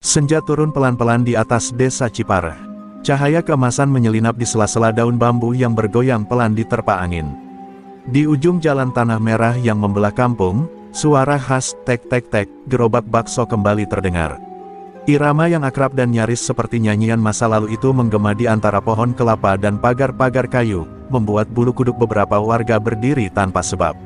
Senja turun pelan-pelan di atas desa Cipareh. Cahaya keemasan menyelinap di sela-sela daun bambu yang bergoyang pelan diterpa angin. Di ujung jalan tanah merah yang membelah kampung, suara khas tek-tek-tek gerobak bakso kembali terdengar. Irama yang akrab dan nyaris seperti nyanyian masa lalu itu menggema di antara pohon kelapa dan pagar-pagar kayu, membuat bulu kuduk beberapa warga berdiri tanpa sebab.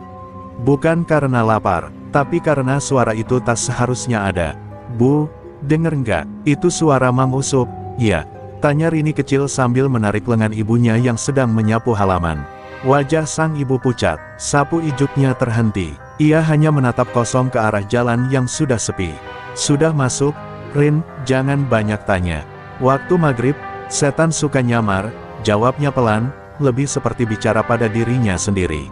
Bukan karena lapar, tapi karena suara itu tak seharusnya ada. "Bu, denger nggak? Itu suara Mang Usup." "Iya," tanya Rini kecil sambil menarik lengan ibunya yang sedang menyapu halaman. Wajah sang ibu pucat, sapu ijuknya terhenti. Ia hanya menatap kosong ke arah jalan yang sudah sepi. "Sudah masuk, Rin, jangan banyak tanya. Waktu maghrib, setan suka nyamar," jawabnya pelan, lebih seperti bicara pada dirinya sendiri.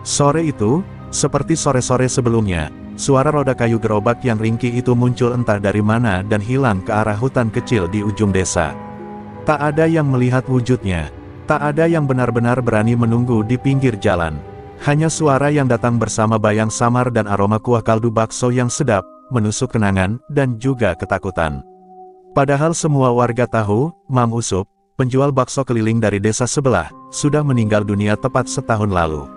Sore itu, seperti sore-sore sebelumnya, suara roda kayu gerobak yang ringkih itu muncul entah dari mana dan hilang ke arah hutan kecil di ujung desa. Tak ada yang melihat wujudnya. Tak ada yang benar-benar berani menunggu di pinggir jalan. Hanya suara yang datang bersama bayang samar dan aroma kuah kaldu bakso yang sedap, menusuk kenangan, dan juga ketakutan. Padahal semua warga tahu, Mang Usup, penjual bakso keliling dari desa sebelah, sudah meninggal dunia tepat setahun lalu.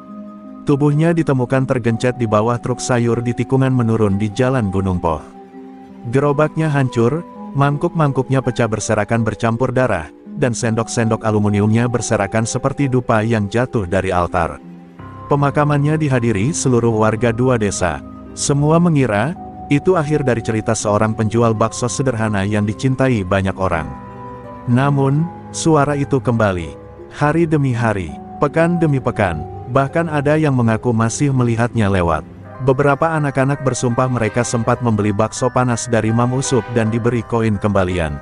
Tubuhnya ditemukan tergencet di bawah truk sayur di tikungan menurun di Jalan Gunung Poh. Gerobaknya hancur, mangkuk-mangkuknya pecah berserakan bercampur darah, dan sendok-sendok aluminiumnya berserakan seperti dupa yang jatuh dari altar. Pemakamannya dihadiri seluruh warga dua desa. Semua mengira, itu akhir dari cerita seorang penjual bakso sederhana yang dicintai banyak orang. Namun, suara itu kembali. Hari demi hari, pekan demi pekan, bahkan ada yang mengaku masih melihatnya lewat. Beberapa anak-anak bersumpah mereka sempat membeli bakso panas dari Mang Usup dan diberi koin kembalian.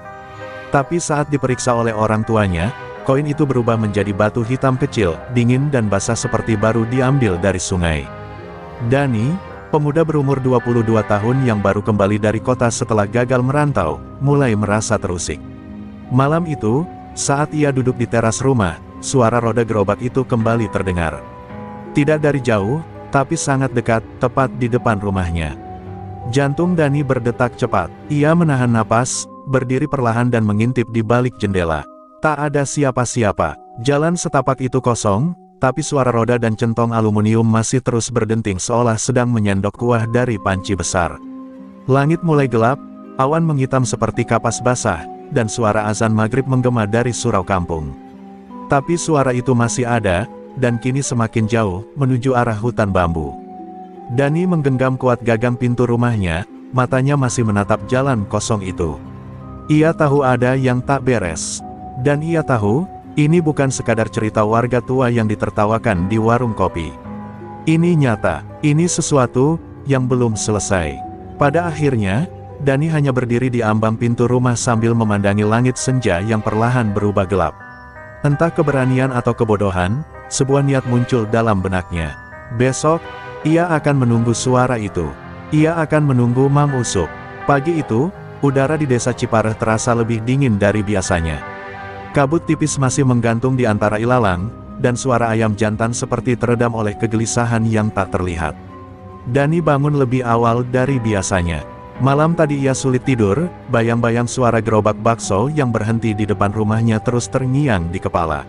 Tapi saat diperiksa oleh orang tuanya, koin itu berubah menjadi batu hitam kecil, dingin dan basah seperti baru diambil dari sungai. Dani, pemuda berumur 22 tahun yang baru kembali dari kota setelah gagal merantau, mulai merasa terusik. Malam itu, saat ia duduk di teras rumah, suara roda gerobak itu kembali terdengar. Tidak dari jauh, tapi sangat dekat, tepat di depan rumahnya. Jantung Dani berdetak cepat. Ia menahan napas, berdiri perlahan dan mengintip di balik jendela. Tak ada siapa-siapa. Jalan setapak itu kosong, tapi suara roda dan centong aluminium masih terus berdenting seolah sedang menyendok kuah dari panci besar. Langit mulai gelap, awan menghitam seperti kapas basah, dan suara azan maghrib menggema dari surau kampung. Tapi suara itu masih ada, dan kini semakin jauh, menuju arah hutan bambu. Dani menggenggam kuat gagang pintu rumahnya, matanya masih menatap jalan kosong itu. Ia tahu ada yang tak beres. Dan ia tahu, ini bukan sekadar cerita warga tua yang ditertawakan di warung kopi. Ini nyata, ini sesuatu yang belum selesai. Pada akhirnya, Dani hanya berdiri di ambang pintu rumah sambil memandangi langit senja yang perlahan berubah gelap. Entah keberanian atau kebodohan, sebuah niat muncul dalam benaknya. Besok, ia akan menunggu suara itu. Ia akan menunggu Mang Usup. Pagi itu, udara di desa Cipareh terasa lebih dingin dari biasanya. Kabut tipis masih menggantung di antara ilalang, dan suara ayam jantan seperti teredam oleh kegelisahan yang tak terlihat. Dani bangun lebih awal dari biasanya. Malam tadi ia sulit tidur, bayang-bayang suara gerobak bakso yang berhenti di depan rumahnya terus terngiang di kepala.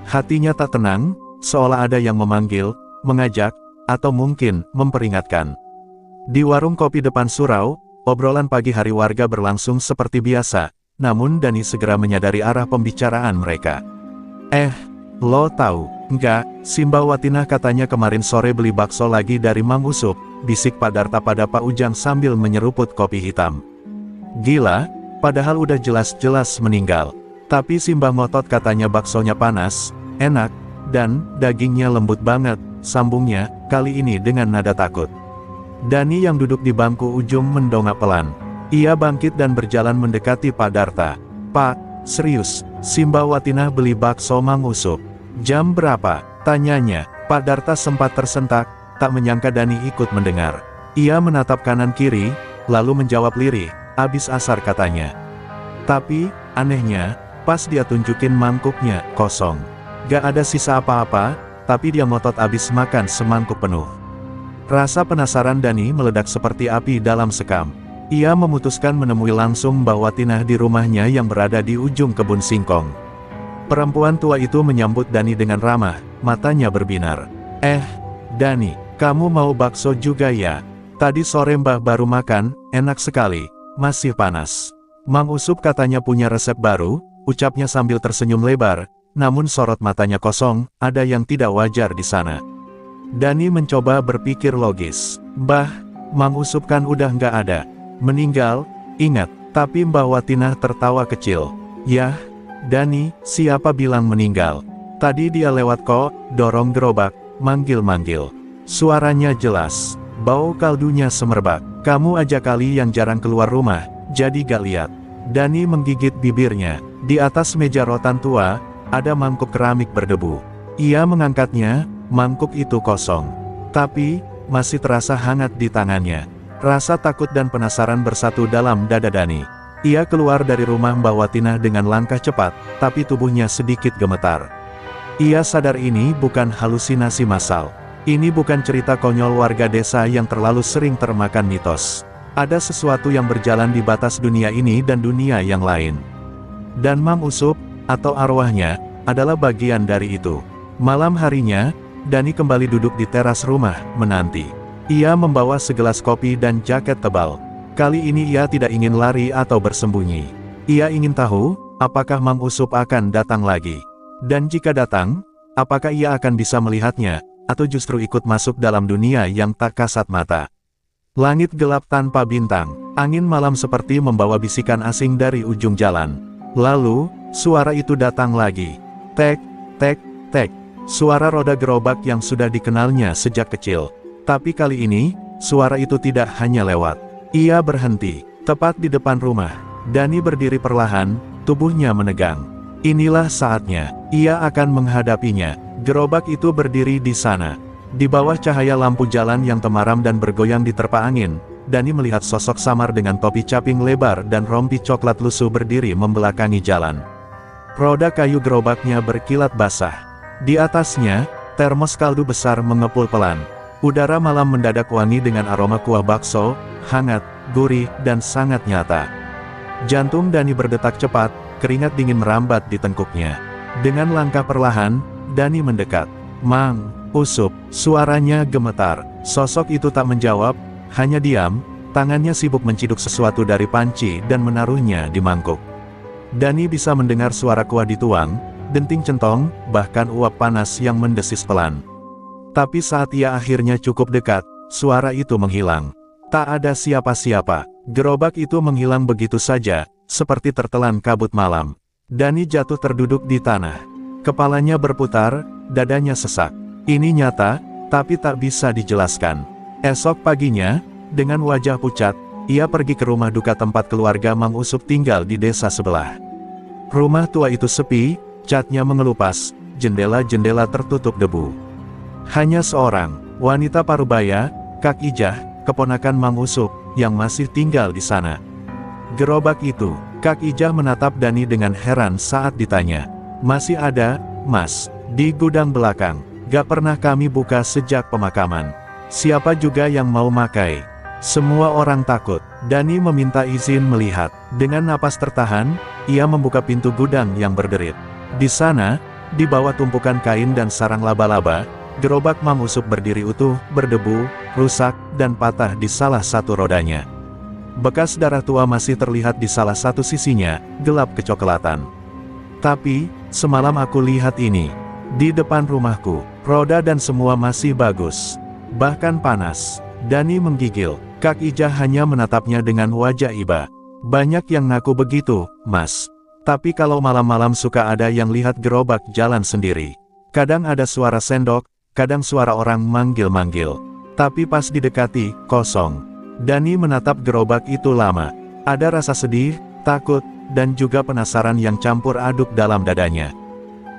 Hatinya tak tenang, seolah ada yang memanggil, mengajak, atau mungkin memperingatkan. Di warung kopi depan surau, obrolan pagi hari warga berlangsung seperti biasa. Namun Dani segera menyadari arah pembicaraan mereka. Lo tahu, enggak, Simba Watinah katanya kemarin sore beli bakso lagi dari Mang Usup, bisik Pak Darta pada Pak Ujang sambil menyeruput kopi hitam. Gila, padahal udah jelas-jelas meninggal. Tapi Simba ngotot katanya baksonya panas, enak, dan dagingnya lembut banget, sambungnya, kali ini dengan nada takut. Dani yang duduk di bangku ujung mendongak pelan. Ia bangkit dan berjalan mendekati Pak Darta. "Pak, serius, Simba Watinah beli bakso Mang Usup. Jam berapa?" tanyanya. Pak Darta sempat tersentak, tak menyangka Dani ikut mendengar. Ia menatap kanan kiri, lalu menjawab lirih, "Abis asar," katanya. Tapi, anehnya, pas dia tunjukin mangkuknya, kosong. Gak ada sisa apa-apa, tapi dia ngotot abis makan semangkuk penuh. Rasa penasaran Dani meledak seperti api dalam sekam. Ia memutuskan menemui langsung Mbah Watinah di rumahnya yang berada di ujung kebun singkong. Perempuan tua itu menyambut Dani dengan ramah, matanya berbinar. Dani, kamu mau bakso juga ya? Tadi sore Mbah baru makan, enak sekali, masih panas. Mang Usup katanya punya resep baru, ucapnya sambil tersenyum lebar, namun sorot matanya kosong, ada yang tidak wajar di sana. Dani mencoba berpikir logis. Mbah, Mang Usup kan udah nggak ada. Meninggal, ingat, tapi Mbah Watinah tertawa kecil. Yah, Dani, siapa bilang meninggal? Tadi dia lewat kok, dorong gerobak, manggil-manggil. Suaranya jelas, bau kaldunya semerbak. Kamu aja kali yang jarang keluar rumah, jadi gak lihat. Dani menggigit bibirnya. Di atas meja rotan tua, ada mangkuk keramik berdebu. Ia mengangkatnya, mangkuk itu kosong. Tapi, masih terasa hangat di tangannya. Rasa takut dan penasaran bersatu dalam dada Dani. Ia keluar dari rumah Mbah Watinah dengan langkah cepat, tapi tubuhnya sedikit gemetar. Ia sadar ini bukan halusinasi massal. Ini bukan cerita konyol warga desa yang terlalu sering termakan mitos. Ada sesuatu yang berjalan di batas dunia ini dan dunia yang lain. Dan Mang Usup, atau arwahnya, adalah bagian dari itu. Malam harinya, Dani kembali duduk di teras rumah, menanti. Ia membawa segelas kopi dan jaket tebal. Kali ini ia tidak ingin lari atau bersembunyi. Ia ingin tahu, apakah Mang Usup akan datang lagi. Dan jika datang, apakah ia akan bisa melihatnya, atau justru ikut masuk dalam dunia yang tak kasat mata. Langit gelap tanpa bintang, angin malam seperti membawa bisikan asing dari ujung jalan. Lalu, suara itu datang lagi. Tek, tek, tek. Suara roda gerobak yang sudah dikenalnya sejak kecil. Tapi kali ini, suara itu tidak hanya lewat. Ia berhenti, tepat di depan rumah. Dani berdiri perlahan, tubuhnya menegang. Inilah saatnya, ia akan menghadapinya. Gerobak itu berdiri di sana. Di bawah cahaya lampu jalan yang temaram dan bergoyang diterpa angin, Dani melihat sosok samar dengan topi caping lebar dan rompi coklat lusuh berdiri membelakangi jalan. Roda kayu gerobaknya berkilat basah. Di atasnya, termos kaldu besar mengepul pelan. Udara malam mendadak wangi dengan aroma kuah bakso, hangat, gurih, dan sangat nyata. Jantung Dani berdetak cepat, keringat dingin merambat di tengkuknya. Dengan langkah perlahan, Dani mendekat. Mang Usup, suaranya gemetar. Sosok itu tak menjawab, hanya diam, tangannya sibuk menciduk sesuatu dari panci dan menaruhnya di mangkuk. Dani bisa mendengar suara kuah dituang, denting centong, bahkan uap panas yang mendesis pelan. Tapi saat ia akhirnya cukup dekat, suara itu menghilang. Tak ada siapa-siapa. Gerobak itu menghilang begitu saja, seperti tertelan kabut malam. Dani jatuh terduduk di tanah. Kepalanya berputar, dadanya sesak. Ini nyata, tapi tak bisa dijelaskan. Esok paginya, dengan wajah pucat, ia pergi ke rumah duka tempat keluarga Mang Usup tinggal di desa sebelah. Rumah tua itu sepi, catnya mengelupas, jendela-jendela tertutup debu. Hanya seorang, wanita parubaya, Kak Ijah, keponakan Mang Usup, yang masih tinggal di sana. Gerobak itu, Kak Ijah menatap Dani dengan heran saat ditanya. Masih ada, Mas, di gudang belakang. Gak pernah kami buka sejak pemakaman. Siapa juga yang mau makai? Semua orang takut. Dani meminta izin melihat. Dengan napas tertahan, ia membuka pintu gudang yang berderit. Di sana, di bawah tumpukan kain dan sarang laba-laba, gerobak Mang Usup berdiri utuh, berdebu, rusak, dan patah di salah satu rodanya. Bekas darah tua masih terlihat di salah satu sisinya, gelap kecoklatan. Tapi, semalam aku lihat ini. Di depan rumahku, roda dan semua masih bagus. Bahkan panas. Dani menggigil. Kak Ijah hanya menatapnya dengan wajah iba. Banyak yang ngaku begitu, Mas. Tapi kalau malam-malam suka ada yang lihat gerobak jalan sendiri. Kadang ada suara sendok, kadang suara orang manggil-manggil. Tapi pas didekati, kosong. Dani menatap gerobak itu lama. Ada rasa sedih, takut, dan juga penasaran yang campur aduk dalam dadanya.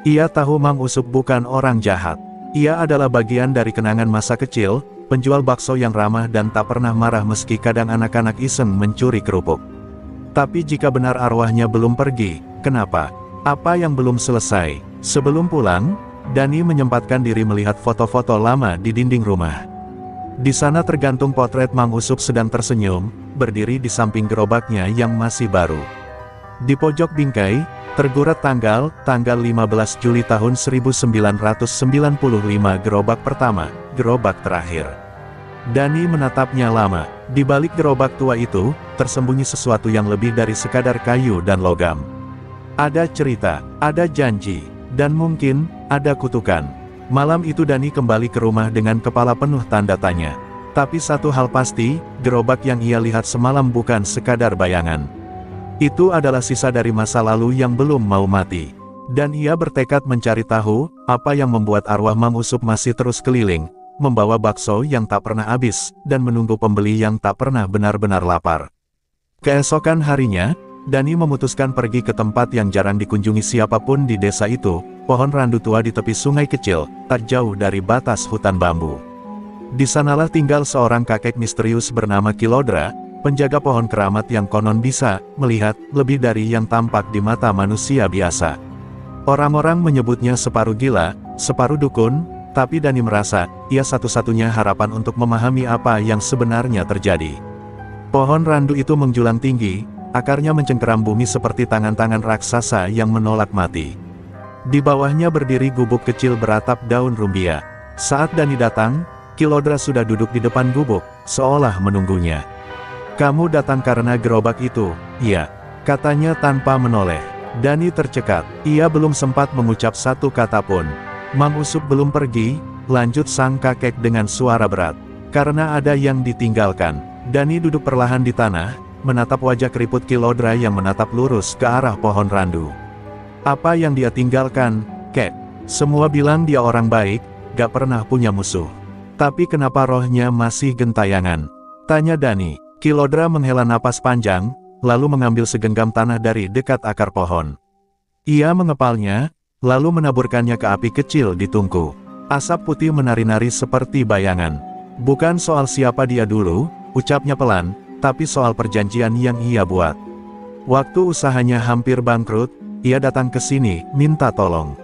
Ia tahu Mang Usup bukan orang jahat. Ia adalah bagian dari kenangan masa kecil, penjual bakso yang ramah dan tak pernah marah meski kadang anak-anak iseng mencuri kerupuk. Tapi jika benar arwahnya belum pergi, kenapa? Apa yang belum selesai? Sebelum pulang, Dani menyempatkan diri melihat foto-foto lama di dinding rumah. Di sana tergantung potret Mang Usup sedang tersenyum, berdiri di samping gerobaknya yang masih baru. Di pojok bingkai, tergurat tanggal 15 Juli tahun 1995, gerobak pertama, gerobak terakhir. Dani menatapnya lama. Di balik gerobak tua itu, tersembunyi sesuatu yang lebih dari sekadar kayu dan logam. Ada cerita, ada janji, dan mungkin, ada kutukan. Malam itu Dani kembali ke rumah dengan kepala penuh tanda tanya. Tapi satu hal pasti, gerobak yang ia lihat semalam bukan sekadar bayangan. Itu adalah sisa dari masa lalu yang belum mau mati. Dan ia bertekad mencari tahu, apa yang membuat arwah Mang Usup masih terus keliling, membawa bakso yang tak pernah habis, dan menunggu pembeli yang tak pernah benar-benar lapar. Keesokan harinya, Dani memutuskan pergi ke tempat yang jarang dikunjungi siapapun di desa itu, pohon randu tua di tepi sungai kecil, tak jauh dari batas hutan bambu. Di sanalah tinggal seorang kakek misterius bernama Kilodra, penjaga pohon keramat yang konon bisa melihat lebih dari yang tampak di mata manusia biasa. Orang-orang menyebutnya separuh gila, separuh dukun, tapi Dani merasa, ia satu-satunya harapan untuk memahami apa yang sebenarnya terjadi. Pohon randu itu menjulang tinggi, akarnya mencengkeram bumi seperti tangan-tangan raksasa yang menolak mati. Di bawahnya berdiri gubuk kecil beratap daun rumbia. Saat Dani datang, Kilodra sudah duduk di depan gubuk, seolah menunggunya. "Kamu datang karena gerobak itu?" "Iya," katanya tanpa menoleh. Dani tercekat, ia belum sempat mengucap satu kata pun. "Mang Usup belum pergi," lanjut sang kakek dengan suara berat. "Karena ada yang ditinggalkan." Dani duduk perlahan di tanah, menatap wajah keriput Kilodra yang menatap lurus ke arah pohon randu. "Apa yang dia tinggalkan, kek?" "Semua bilang dia orang baik, gak pernah punya musuh. Tapi kenapa rohnya masih gentayangan?" tanya Dani. Kilodra menghela napas panjang, lalu mengambil segenggam tanah dari dekat akar pohon. Ia mengepalnya, lalu menaburkannya ke api kecil di tungku. Asap putih menari-nari seperti bayangan. "Bukan soal siapa dia dulu," ucapnya pelan, "tapi soal perjanjian yang ia buat. Waktu usahanya hampir bangkrut, ia datang ke sini, minta tolong.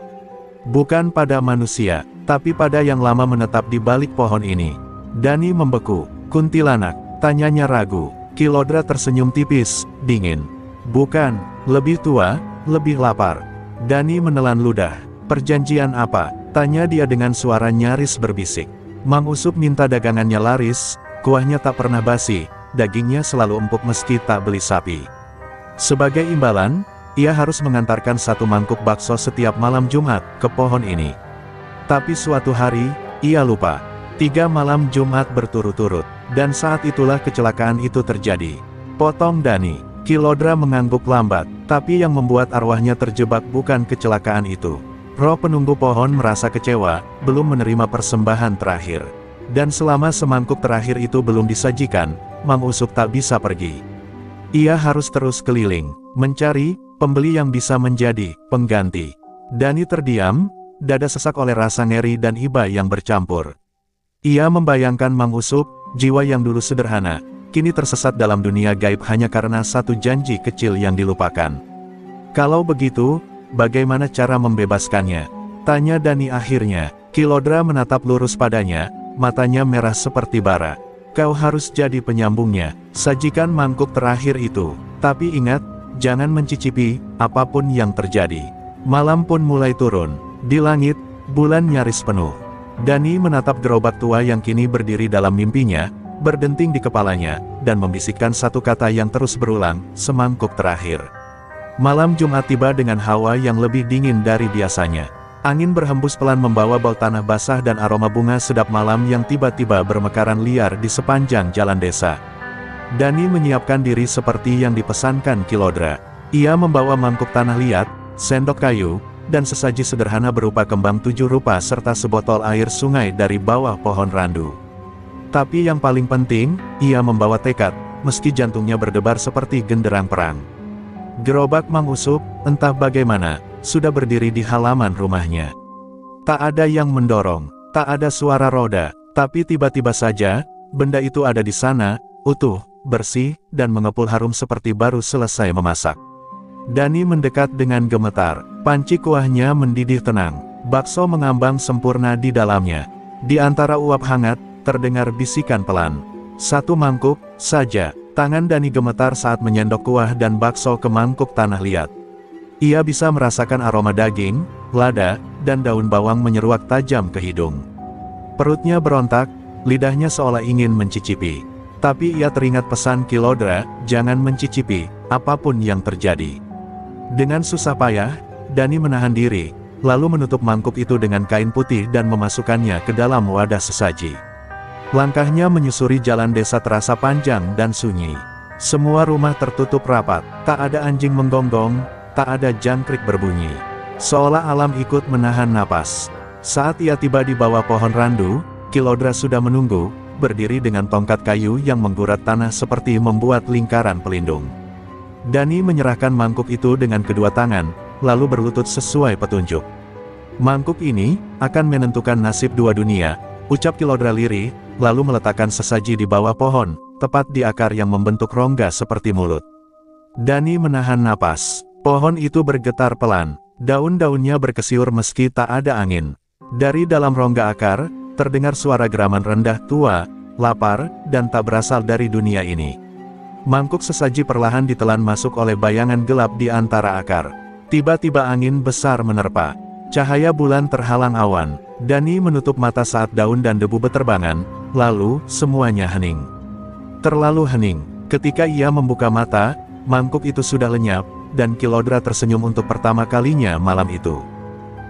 Bukan pada manusia, tapi pada yang lama menetap di balik pohon ini." Dani membeku. "Kuntilanak?" tanyanya ragu. Kilodra tersenyum tipis, dingin. "Bukan, lebih tua, lebih lapar." Dani menelan ludah. "Perjanjian apa?" tanya dia dengan suara nyaris berbisik. "Mang Usup minta dagangannya laris, kuahnya tak pernah basi, dagingnya selalu empuk meski tak beli sapi. Sebagai imbalan, ia harus mengantarkan satu mangkuk bakso setiap malam Jumat ke pohon ini. Tapi suatu hari, ia lupa. 3 malam Jumat berturut-turut, dan saat itulah kecelakaan itu terjadi." Potong Dani. Kilodra mengangguk lambat, tapi yang membuat arwahnya terjebak bukan kecelakaan itu. Roh penunggu pohon merasa kecewa, belum menerima persembahan terakhir. Dan selama semangkuk terakhir itu belum disajikan, Mang Usup tak bisa pergi. Ia harus terus keliling, mencari pembeli yang bisa menjadi pengganti. Dani terdiam, dada sesak oleh rasa ngeri dan iba yang bercampur. Ia membayangkan Mang Usup, jiwa yang dulu sederhana, kini tersesat dalam dunia gaib hanya karena satu janji kecil yang dilupakan. "Kalau begitu, bagaimana cara membebaskannya?" tanya Dani akhirnya. Kilodra menatap lurus padanya, matanya merah seperti bara. "Kau harus jadi penyambungnya, sajikan mangkuk terakhir itu. Tapi ingat, jangan mencicipi apapun yang terjadi." Malam pun mulai turun. Di langit, bulan nyaris penuh. Dani menatap gerobak tua yang kini berdiri dalam mimpinya, berdenting di kepalanya, dan membisikkan satu kata yang terus berulang, "semangkuk terakhir." Malam Jumat tiba dengan hawa yang lebih dingin dari biasanya. Angin berhembus pelan membawa bau tanah basah dan aroma bunga sedap malam yang tiba-tiba bermekaran liar di sepanjang jalan desa. Dani menyiapkan diri seperti yang dipesankan Kilodra. Ia membawa mangkuk tanah liat, sendok kayu, dan sesaji sederhana berupa kembang 7 rupa serta sebotol air sungai dari bawah pohon randu. Tapi yang paling penting, ia membawa tekad, meski jantungnya berdebar seperti genderang perang. Gerobak Mang Usup, entah bagaimana, sudah berdiri di halaman rumahnya. Tak ada yang mendorong, tak ada suara roda, tapi tiba-tiba saja, benda itu ada di sana, utuh, bersih, dan mengepul harum seperti baru selesai memasak. Dani mendekat dengan gemetar. Panci kuahnya mendidih tenang. Bakso mengambang sempurna di dalamnya. Di antara uap hangat, terdengar bisikan pelan. "Satu mangkuk saja." Tangan Dani gemetar saat menyendok kuah dan bakso ke mangkuk tanah liat. Ia bisa merasakan aroma daging, lada, dan daun bawang menyeruak tajam ke hidung. Perutnya berontak, lidahnya seolah ingin mencicipi. Tapi ia teringat pesan Kilodra, jangan mencicipi, apapun yang terjadi. Dengan susah payah, Dani menahan diri, lalu menutup mangkuk itu dengan kain putih dan memasukkannya ke dalam wadah sesaji. Langkahnya menyusuri jalan desa terasa panjang dan sunyi. Semua rumah tertutup rapat, tak ada anjing menggonggong, tak ada jangkrik berbunyi. Seolah alam ikut menahan napas. Saat ia tiba di bawah pohon randu, Kilodra sudah menunggu, berdiri dengan tongkat kayu yang menggurat tanah seperti membuat lingkaran pelindung. Dani menyerahkan mangkuk itu dengan kedua tangan, lalu berlutut sesuai petunjuk. "Mangkuk ini akan menentukan nasib dua dunia," ucap Kilodra lirih, lalu meletakkan sesaji di bawah pohon, tepat di akar yang membentuk rongga seperti mulut. Dani menahan napas. Pohon itu bergetar pelan, daun-daunnya berkesiur meski tak ada angin. Dari dalam rongga akar, terdengar suara geraman rendah tua, lapar, dan tak berasal dari dunia ini. Mangkuk sesaji perlahan ditelan masuk oleh bayangan gelap di antara akar. Tiba-tiba angin besar menerpa. Cahaya bulan terhalang awan. Dani menutup mata saat daun dan debu beterbangan, lalu semuanya hening. Terlalu hening. Ketika ia membuka mata, mangkuk itu sudah lenyap, dan Kilodra tersenyum untuk pertama kalinya malam itu.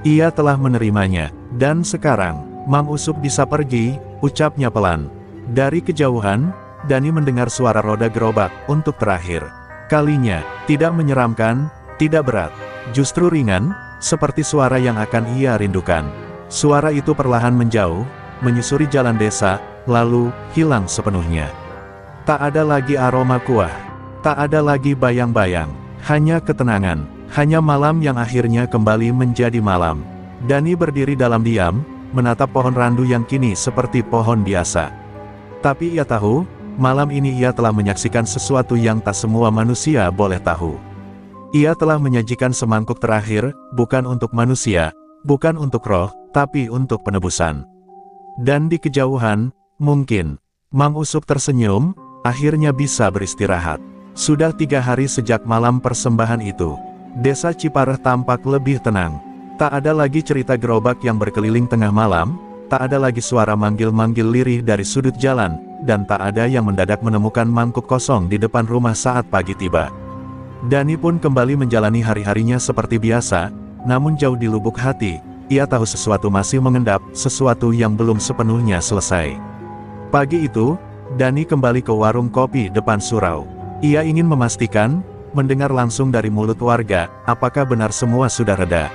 Ia telah menerimanya, dan sekarang, Mang Usup bisa pergi, ucapnya pelan. Dari kejauhan, Dani mendengar suara roda gerobak untuk terakhir kalinya, tidak menyeramkan, tidak berat, justru ringan, seperti suara yang akan ia rindukan. Suara itu perlahan menjauh, menyusuri jalan desa, lalu hilang sepenuhnya. Tak ada lagi aroma kuah, tak ada lagi bayang-bayang, hanya ketenangan, hanya malam yang akhirnya kembali menjadi malam. Dani berdiri dalam diam, menatap pohon randu yang kini seperti pohon biasa. Tapi ia tahu, malam ini ia telah menyaksikan sesuatu yang tak semua manusia boleh tahu. Ia telah menyajikan semangkuk terakhir, bukan untuk manusia, bukan untuk roh, tapi untuk penebusan. Dan di kejauhan, mungkin, Mang Usup tersenyum, akhirnya bisa beristirahat. Sudah 3 hari sejak malam persembahan itu. Desa Cipareh tampak lebih tenang. Tak ada lagi cerita gerobak yang berkeliling tengah malam, tak ada lagi suara manggil-manggil lirih dari sudut jalan, dan tak ada yang mendadak menemukan mangkuk kosong di depan rumah saat pagi tiba. Dani pun kembali menjalani hari-harinya seperti biasa, namun jauh di lubuk hati, ia tahu sesuatu masih mengendap, sesuatu yang belum sepenuhnya selesai. Pagi itu, Dani kembali ke warung kopi depan surau. Ia ingin memastikan, mendengar langsung dari mulut warga, apakah benar semua sudah reda.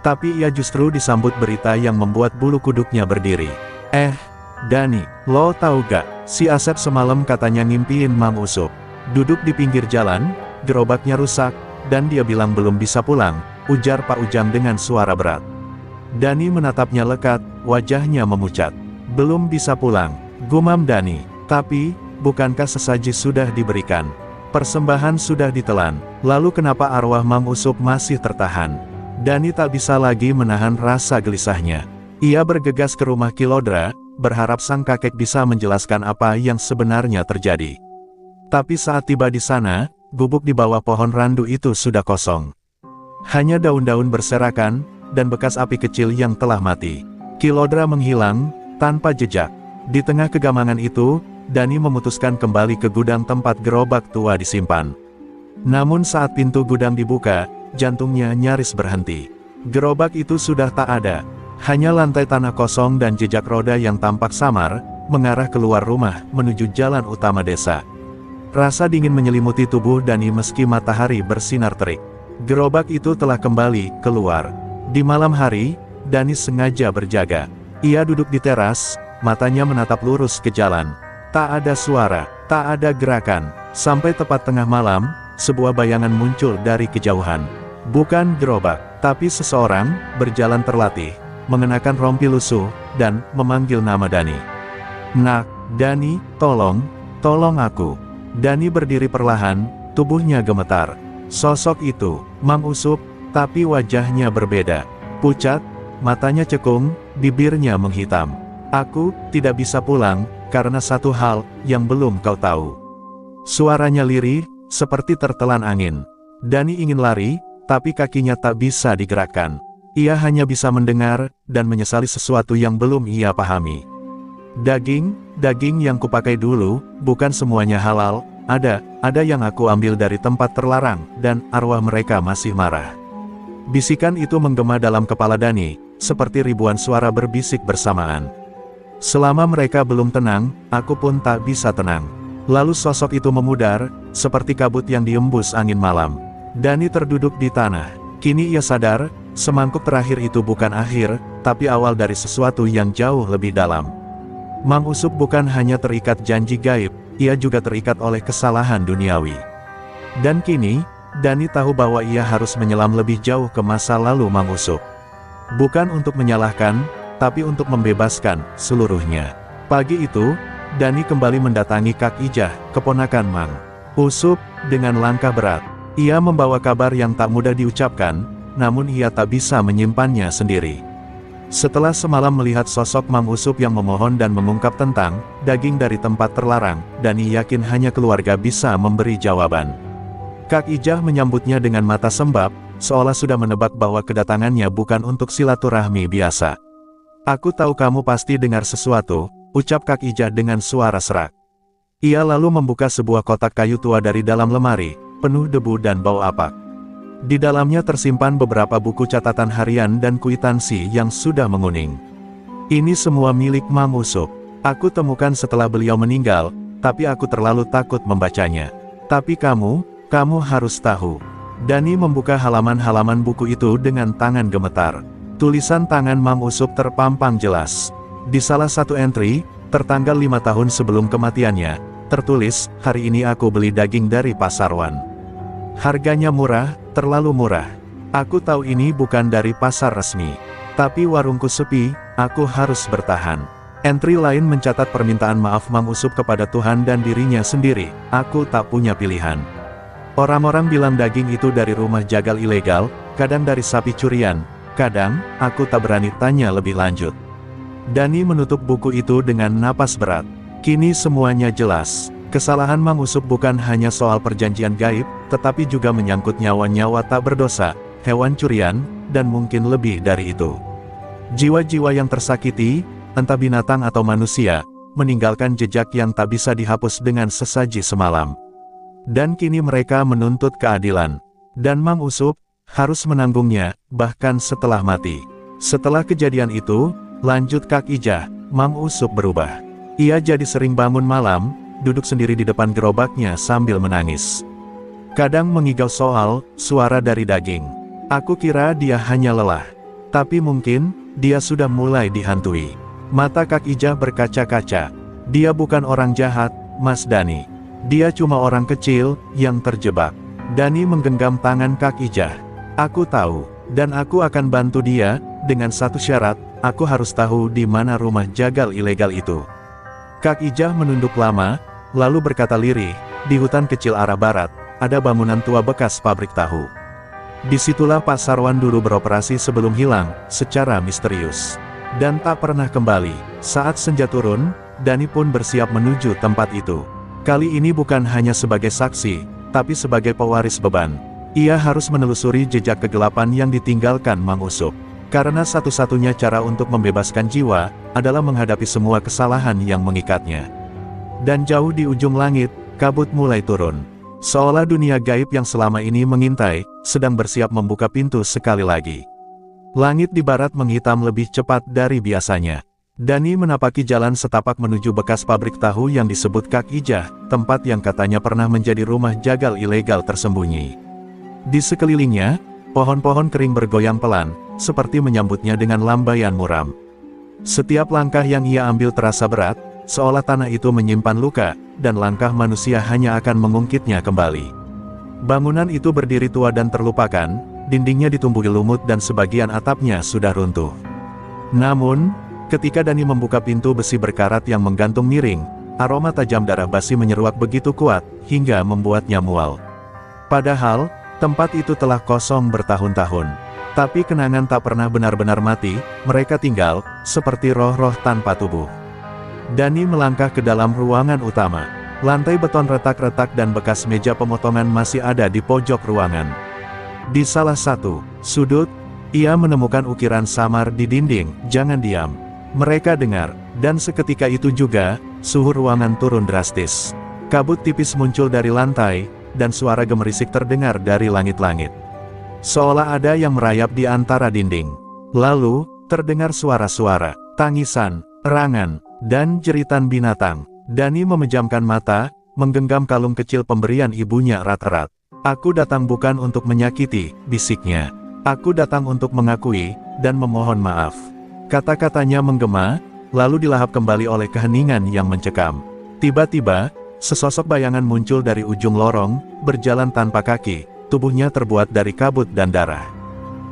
Tapi ia justru disambut berita yang membuat bulu kuduknya berdiri. Dani, lo tahu gak, si Asep semalam katanya ngimpiin Mang Usup. Duduk di pinggir jalan, gerobaknya rusak, dan dia bilang belum bisa pulang, ujar Pak Ujang dengan suara berat. Dani menatapnya lekat, wajahnya memucat. Belum bisa pulang, gumam Dani. Tapi, bukankah sesaji sudah diberikan? Persembahan sudah ditelan, lalu kenapa arwah Mang Usup masih tertahan? Dani tak bisa lagi menahan rasa gelisahnya. Ia bergegas ke rumah Kilodra, berharap sang kakek bisa menjelaskan apa yang sebenarnya terjadi. Tapi saat tiba di sana, gubuk di bawah pohon randu itu sudah kosong. Hanya daun-daun berserakan, dan bekas api kecil yang telah mati. Kilodra menghilang, tanpa jejak. Di tengah kegamangan itu, Dani memutuskan kembali ke gudang tempat gerobak tua disimpan. Namun saat pintu gudang dibuka, jantungnya nyaris berhenti. Gerobak itu sudah tak ada. Hanya lantai tanah kosong dan jejak roda yang tampak samar, mengarah keluar rumah, menuju jalan utama desa. Rasa dingin menyelimuti tubuh Dani meski matahari bersinar terik. Gerobak itu telah kembali keluar. Di malam hari, Dani sengaja berjaga. Ia duduk di teras, matanya menatap lurus ke jalan. Tak ada suara, tak ada gerakan. Sampai tepat tengah malam, sebuah bayangan muncul dari kejauhan. Bukan gerobak, tapi seseorang, berjalan terlatih, mengenakan rompi lusuh, dan memanggil nama Dani. "Nak, Dani, tolong aku." Dani berdiri perlahan, tubuhnya gemetar. Sosok itu, Mang Usup, tapi wajahnya berbeda. Pucat, matanya cekung, bibirnya menghitam. Aku tidak bisa pulang, karena satu hal yang belum kau tahu. Suaranya lirih, seperti tertelan angin. Dani ingin lari, tapi kakinya tak bisa digerakkan. Ia hanya bisa mendengar, dan menyesali sesuatu yang belum ia pahami. Daging yang kupakai dulu, bukan semuanya halal, ada yang aku ambil dari tempat terlarang, dan arwah mereka masih marah. Bisikan itu menggema dalam kepala Dani, seperti ribuan suara berbisik bersamaan. Selama mereka belum tenang, aku pun tak bisa tenang. Lalu sosok itu memudar, seperti kabut yang diembus angin malam. Dani terduduk di tanah. Kini ia sadar, semangkuk terakhir itu bukan akhir, tapi awal dari sesuatu yang jauh lebih dalam. Mang Usup bukan hanya terikat janji gaib, ia juga terikat oleh kesalahan duniawi. Dan kini, Dani tahu bahwa ia harus menyelam lebih jauh ke masa lalu Mang Usup. Bukan untuk menyalahkan, tapi untuk membebaskan seluruhnya. Pagi itu, Dani kembali mendatangi Kak Ijah, keponakan Mang Usup, dengan langkah berat. Ia membawa kabar yang tak mudah diucapkan, namun ia tak bisa menyimpannya sendiri. Setelah semalam melihat sosok Mang Usup yang memohon dan mengungkap tentang daging dari tempat terlarang, Dani yakin hanya keluarga bisa memberi jawaban. Kak Ijah menyambutnya dengan mata sembab, seolah sudah menebak bahwa kedatangannya bukan untuk silaturahmi biasa. Aku tahu kamu pasti dengar sesuatu, ucap Kak Ijah dengan suara serak. Ia lalu membuka sebuah kotak kayu tua dari dalam lemari, penuh debu dan bau apak. Di dalamnya tersimpan beberapa buku catatan harian dan kwitansi yang sudah menguning. Ini semua milik Mang Usup. Aku temukan setelah beliau meninggal, tapi aku terlalu takut membacanya. Tapi kamu harus tahu. Dani membuka halaman-halaman buku itu dengan tangan gemetar. Tulisan tangan Mang Usup terpampang jelas. Di salah satu entry, tertanggal 5 tahun sebelum kematiannya, tertulis, hari ini aku beli daging dari Pasarwan. Harganya murah, terlalu murah. Aku tahu ini bukan dari pasar resmi. Tapi warungku sepi, aku harus bertahan. Entry lain mencatat permintaan maaf Mang Usup kepada Tuhan dan dirinya sendiri, aku tak punya pilihan. Orang-orang bilang daging itu dari rumah jagal ilegal, kadang dari sapi curian. Kadang, aku tak berani tanya lebih lanjut. Dani menutup buku itu dengan napas berat. Kini semuanya jelas. Kesalahan Mang Usup bukan hanya soal perjanjian gaib, tetapi juga menyangkut nyawa-nyawa tak berdosa, hewan curian, dan mungkin lebih dari itu. Jiwa-jiwa yang tersakiti, entah binatang atau manusia, meninggalkan jejak yang tak bisa dihapus dengan sesaji semalam. Dan kini mereka menuntut keadilan. Dan Mang Usup harus menanggungnya, bahkan setelah mati. Setelah kejadian itu, lanjut Kak Ijah, Mang Usup berubah. Ia jadi sering bangun malam, duduk sendiri di depan gerobaknya sambil menangis. Kadang mengigau soal suara dari daging. Aku kira dia hanya lelah. Tapi mungkin, dia sudah mulai dihantui. Mata Kak Ijah berkaca-kaca. Dia bukan orang jahat, Mas Dani. Dia cuma orang kecil, yang terjebak. Dani menggenggam tangan Kak Ijah. Aku tahu, dan aku akan bantu dia, dengan satu syarat, aku harus tahu di mana rumah jagal ilegal itu. Kak Ijah menunduk lama, lalu berkata lirih, di hutan kecil arah barat, ada bangunan tua bekas pabrik tahu. Disitulah Pasarwan dulu beroperasi sebelum hilang, secara misterius. Dan tak pernah kembali. Saat senja turun, Dani pun bersiap menuju tempat itu. Kali ini bukan hanya sebagai saksi, tapi sebagai pewaris beban. Ia harus menelusuri jejak kegelapan yang ditinggalkan Mang Usup. Karena satu-satunya cara untuk membebaskan jiwa, adalah menghadapi semua kesalahan yang mengikatnya. Dan jauh di ujung langit, kabut mulai turun. Seolah dunia gaib yang selama ini mengintai, sedang bersiap membuka pintu sekali lagi. Langit di barat menghitam lebih cepat dari biasanya. Dani menapaki jalan setapak menuju bekas pabrik tahu yang disebut Kak Ijah, tempat yang katanya pernah menjadi rumah jagal ilegal tersembunyi. Di sekelilingnya, pohon-pohon kering bergoyang pelan, seperti menyambutnya dengan lambaian muram. Setiap langkah yang ia ambil terasa berat, seolah tanah itu menyimpan luka, dan langkah manusia hanya akan mengungkitnya kembali. Bangunan itu berdiri tua dan terlupakan, dindingnya ditumbuhi lumut dan sebagian atapnya sudah runtuh. Namun, ketika Dani membuka pintu besi berkarat yang menggantung miring, aroma tajam darah basi menyeruak begitu kuat, hingga membuatnya mual. Padahal, tempat itu telah kosong bertahun-tahun. Tapi kenangan tak pernah benar-benar mati, mereka tinggal, seperti roh-roh tanpa tubuh. Dani melangkah ke dalam ruangan utama. Lantai beton retak-retak dan bekas meja pemotongan masih ada di pojok ruangan. Di salah satu sudut, ia menemukan ukiran samar di dinding. "Jangan diam." Mereka dengar, dan seketika itu juga, suhu ruangan turun drastis. Kabut tipis muncul dari lantai, dan suara gemerisik terdengar dari langit-langit. Seolah ada yang merayap di antara dinding. Lalu, terdengar suara-suara, tangisan, erangan, dan jeritan binatang. Dani memejamkan mata, menggenggam kalung kecil pemberian ibunya erat-erat. "Aku datang bukan untuk menyakiti," bisiknya. "Aku datang untuk mengakui, dan memohon maaf." Kata-katanya menggema, lalu dilahap kembali oleh keheningan yang mencekam. Tiba-tiba, sesosok bayangan muncul dari ujung lorong, berjalan tanpa kaki, tubuhnya terbuat dari kabut dan darah.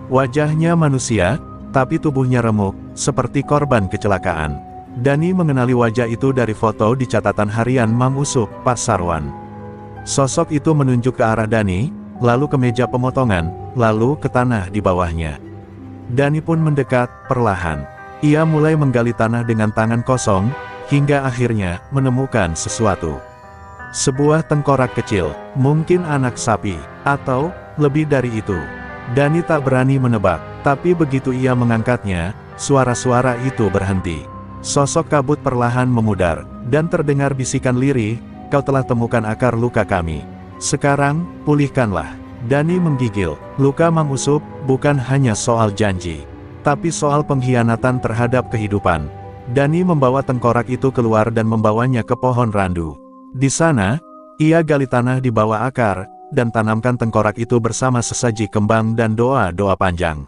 Wajahnya manusia, tapi tubuhnya remuk, seperti korban kecelakaan. Dani mengenali wajah itu dari foto di catatan harian Mang Usup, Pasarwan. Sosok itu menunjuk ke arah Dani, lalu ke meja pemotongan, lalu ke tanah di bawahnya. Dani pun mendekat, perlahan. Ia mulai menggali tanah dengan tangan kosong, hingga akhirnya menemukan sesuatu. Sebuah tengkorak kecil, mungkin anak sapi, atau lebih dari itu. Dani tak berani menebak, tapi begitu ia mengangkatnya, suara-suara itu berhenti. Sosok kabut perlahan memudar, dan terdengar bisikan lirih, "Kau telah temukan akar luka kami. Sekarang, pulihkanlah." Dani menggigil. Luka Mang Usup bukan hanya soal janji, tapi soal pengkhianatan terhadap kehidupan. Dani membawa tengkorak itu keluar dan membawanya ke pohon randu. Di sana, ia gali tanah di bawah akar, dan tanamkan tengkorak itu bersama sesaji kembang dan doa-doa panjang.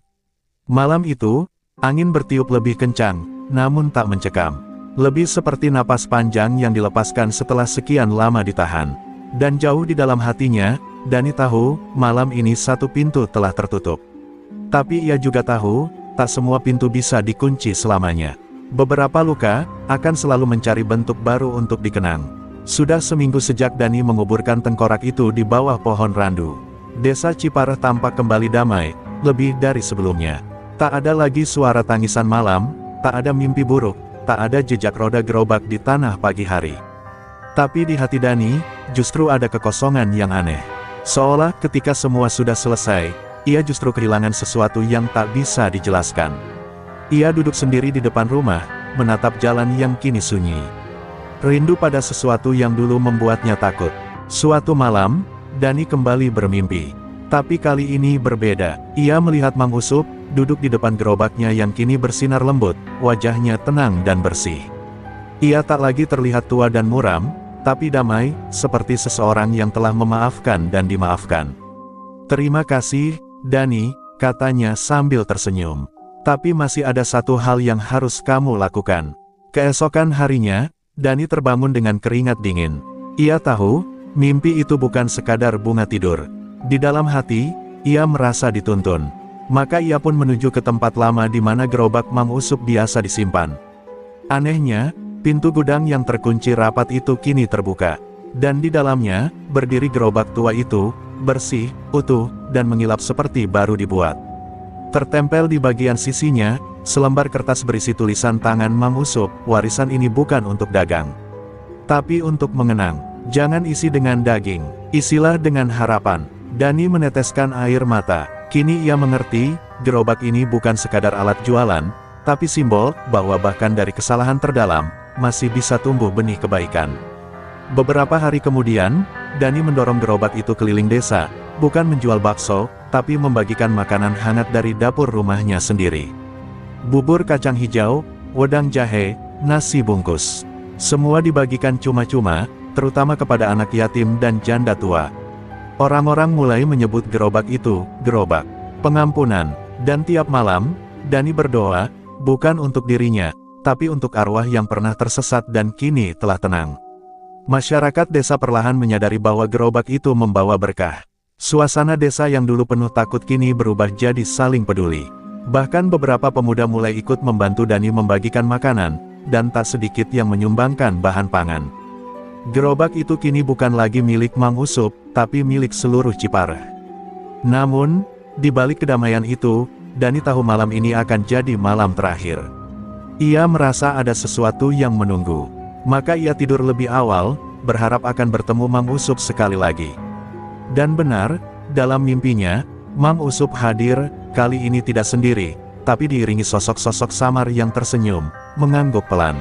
Malam itu, angin bertiup lebih kencang, namun tak mencekam. Lebih seperti napas panjang yang dilepaskan setelah sekian lama ditahan. Dan jauh di dalam hatinya, Dani tahu, malam ini satu pintu telah tertutup. Tapi ia juga tahu, tak semua pintu bisa dikunci selamanya. Beberapa luka, akan selalu mencari bentuk baru untuk dikenang. Sudah seminggu sejak Dani menguburkan tengkorak itu di bawah pohon randu. Desa Cipareh tampak kembali damai, lebih dari sebelumnya. Tak ada lagi suara tangisan malam, tak ada mimpi buruk, tak ada jejak roda gerobak di tanah pagi hari. Tapi di hati Dani, justru ada kekosongan yang aneh. Seolah ketika semua sudah selesai, ia justru kehilangan sesuatu yang tak bisa dijelaskan. Ia duduk sendiri di depan rumah, menatap jalan yang kini sunyi. Rindu pada sesuatu yang dulu membuatnya takut. Suatu malam, Dani kembali bermimpi. Tapi kali ini berbeda. Ia melihat Mang Usup, duduk di depan gerobaknya yang kini bersinar lembut, wajahnya tenang dan bersih. Ia tak lagi terlihat tua dan muram, tapi damai, seperti seseorang yang telah memaafkan dan dimaafkan. "Terima kasih, Dani," katanya sambil tersenyum. "Tapi masih ada satu hal yang harus kamu lakukan." Keesokan harinya, Dani terbangun dengan keringat dingin. Ia tahu, mimpi itu bukan sekadar bunga tidur. Di dalam hati, ia merasa dituntun. Maka ia pun menuju ke tempat lama di mana gerobak Mang Usup biasa disimpan. Anehnya, pintu gudang yang terkunci rapat itu kini terbuka. Dan di dalamnya, berdiri gerobak tua itu, bersih, utuh, dan mengilap seperti baru dibuat. Tertempel di bagian sisinya, selembar kertas berisi tulisan tangan Mang Usup, "Warisan ini bukan untuk dagang, tapi untuk mengenang. Jangan isi dengan daging, isilah dengan harapan." Dani meneteskan air mata. Kini ia mengerti, gerobak ini bukan sekadar alat jualan, tapi simbol bahwa bahkan dari kesalahan terdalam, masih bisa tumbuh benih kebaikan. Beberapa hari kemudian, Dani mendorong gerobak itu keliling desa, bukan menjual bakso, tapi membagikan makanan hangat dari dapur rumahnya sendiri. Bubur kacang hijau, wedang jahe, nasi bungkus. Semua dibagikan cuma-cuma, terutama kepada anak yatim dan janda tua. Orang-orang mulai menyebut gerobak itu, gerobak pengampunan. Dan tiap malam, Dani berdoa, bukan untuk dirinya, tapi untuk arwah yang pernah tersesat dan kini telah tenang. Masyarakat desa perlahan menyadari bahwa gerobak itu membawa berkah. Suasana desa yang dulu penuh takut kini berubah jadi saling peduli. Bahkan beberapa pemuda mulai ikut membantu Dani membagikan makanan, dan tak sedikit yang menyumbangkan bahan pangan. Gerobak itu kini bukan lagi milik Mang Usup, tapi milik seluruh Cipareh. Namun, di balik kedamaian itu, Dani tahu malam ini akan jadi malam terakhir. Ia merasa ada sesuatu yang menunggu. Maka ia tidur lebih awal, berharap akan bertemu Mang Usup sekali lagi. Dan benar, dalam mimpinya, Mang Usup hadir, kali ini tidak sendiri, tapi diiringi sosok-sosok samar yang tersenyum, mengangguk pelan.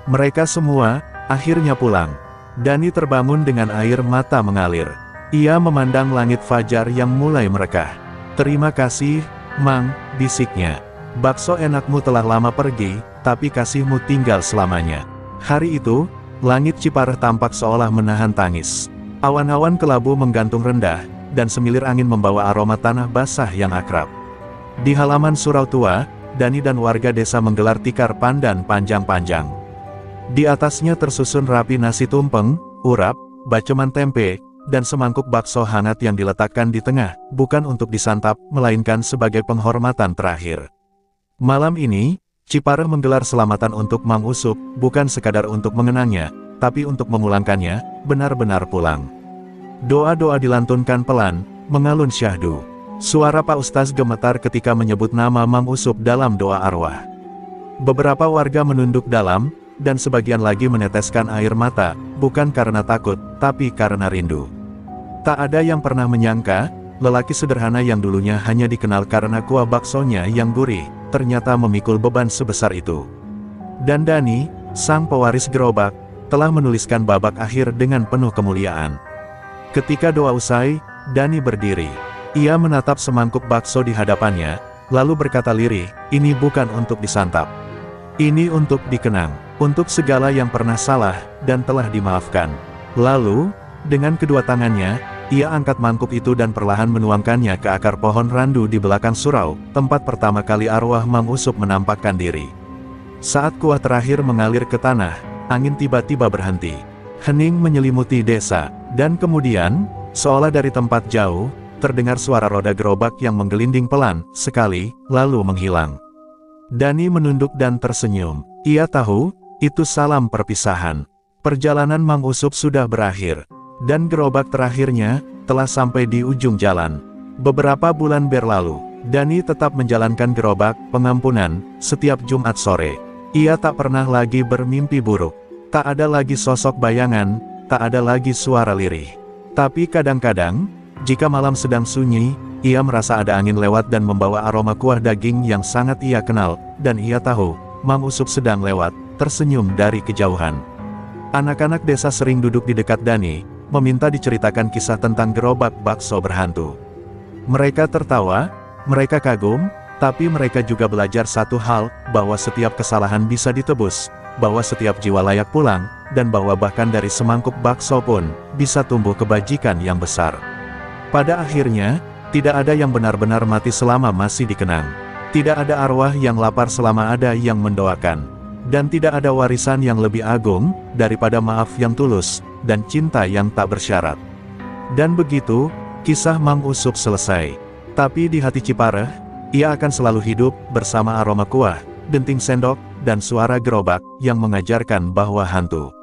Mereka semua, akhirnya pulang. Dani terbangun dengan air mata mengalir. Ia memandang langit fajar yang mulai merekah. "Terima kasih, Mang," bisiknya. "Bakso enakmu telah lama pergi, tapi kasihmu tinggal selamanya." Hari itu, langit Cipareh tampak seolah menahan tangis. Awan-awan kelabu menggantung rendah, dan semilir angin membawa aroma tanah basah yang akrab. Di halaman surau tua, Dani dan warga desa menggelar tikar pandan panjang-panjang. Di atasnya tersusun rapi nasi tumpeng, urap, baceman tempe, dan semangkuk bakso hangat yang diletakkan di tengah, bukan untuk disantap, melainkan sebagai penghormatan terakhir. Malam ini, Cipareh menggelar selamatan untuk Mang Usup, bukan sekadar untuk mengenangnya, tapi untuk memulangkannya, benar-benar pulang. Doa-doa dilantunkan pelan, mengalun syahdu. Suara Pak Ustaz gemetar ketika menyebut nama Mang Usup dalam doa arwah. Beberapa warga menunduk dalam, dan sebagian lagi meneteskan air mata, bukan karena takut, tapi karena rindu. Tak ada yang pernah menyangka, lelaki sederhana yang dulunya hanya dikenal karena kuah baksonya yang gurih, ternyata memikul beban sebesar itu. Dan Dani, sang pewaris gerobak, telah menuliskan babak akhir dengan penuh kemuliaan. Ketika doa usai, Dani berdiri. Ia menatap semangkuk bakso di hadapannya, lalu berkata lirih, "Ini bukan untuk disantap. Ini untuk dikenang, untuk segala yang pernah salah, dan telah dimaafkan." Lalu, dengan kedua tangannya, ia angkat mangkuk itu dan perlahan menuangkannya ke akar pohon randu di belakang surau, tempat pertama kali arwah Mang Usup menampakkan diri. Saat kuah terakhir mengalir ke tanah, angin tiba-tiba berhenti. Hening menyelimuti desa, dan kemudian, seolah dari tempat jauh, terdengar suara roda gerobak yang menggelinding pelan, sekali, lalu menghilang. Dani menunduk dan tersenyum. Ia tahu, itu salam perpisahan. Perjalanan Mang Usup sudah berakhir, dan gerobak terakhirnya, telah sampai di ujung jalan. Beberapa bulan berlalu, Dani tetap menjalankan gerobak pengampunan, setiap Jumat sore. Ia tak pernah lagi bermimpi buruk. Tak ada lagi sosok bayangan, tak ada lagi suara lirih. Tapi kadang-kadang, jika malam sedang sunyi, ia merasa ada angin lewat dan membawa aroma kuah daging yang sangat ia kenal, dan ia tahu, Mang Usup sedang lewat, tersenyum dari kejauhan. Anak-anak desa sering duduk di dekat Dani, meminta diceritakan kisah tentang gerobak bakso berhantu. Mereka tertawa, mereka kagum, tapi mereka juga belajar satu hal, bahwa setiap kesalahan bisa ditebus, bahwa setiap jiwa layak pulang, dan bahwa bahkan dari semangkuk bakso pun, bisa tumbuh kebajikan yang besar. Pada akhirnya, tidak ada yang benar-benar mati selama masih dikenang. Tidak ada arwah yang lapar selama ada yang mendoakan. Dan tidak ada warisan yang lebih agung, daripada maaf yang tulus, dan cinta yang tak bersyarat. Dan begitu, kisah Mang Usup selesai. Tapi di hati Cipareh, ia akan selalu hidup, bersama aroma kuah, denting sendok, dan suara gerobak, yang mengajarkan bahwa hantu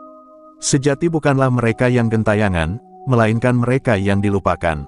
sejati bukanlah mereka yang gentayangan, melainkan mereka yang dilupakan.